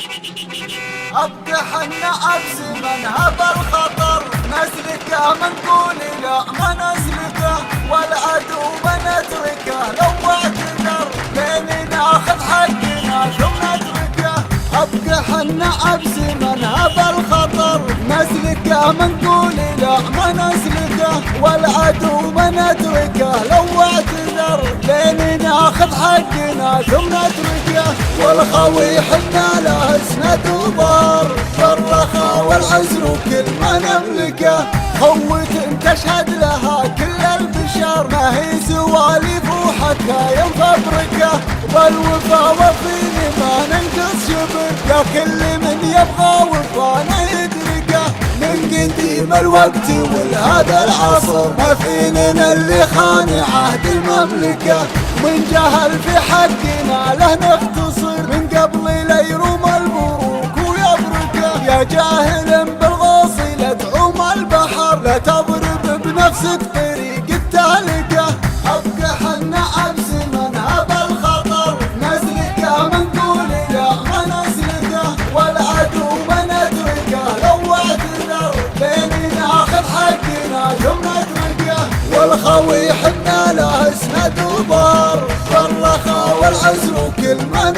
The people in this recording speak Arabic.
ابقى حنا بزمن هذا الخطر، نسلكه ما نقول لا ما نسلكه، والعدو ما نتركه لو اعتذر، لين ناخذ حقنا ثم نتركه. ابقى حنا بزمن هذا الخطر، نسلكه ما نقول لا ما نسلكه، والعدو ما نتركه لو اعتذر، لين ناخذ حقنا ثم نتركه. والخوي حنا له اسند وبار، بالرخاء والعسر وكل ما نملكه، خوت تشهد لها كل البشر، ما هي سواليف وحكايا مفبركه، والوفا وفيني ما ننقص شبر، يا كل من يبغى وفانا يدركه، من قديم الوقت والهذا العصر، ما فينا اللي خان عهد المملكه، من جهل في حقنا له نختصر، من قبل لا يروم البروك ويبركه، يا جاهل بالغوص لا تعوم البحر، لا تضرب بنفسك طريق التهلكه. ابقى حنا بزمن هذا الخطر، نسلكه ما نقول لا ما نسلكه، والعدو ما نتركه لو اعتذر، لين ناخذ حقنا ثم نتركه. والخوي حنا له اسند وبار، بالرخاء والعسر وكل ما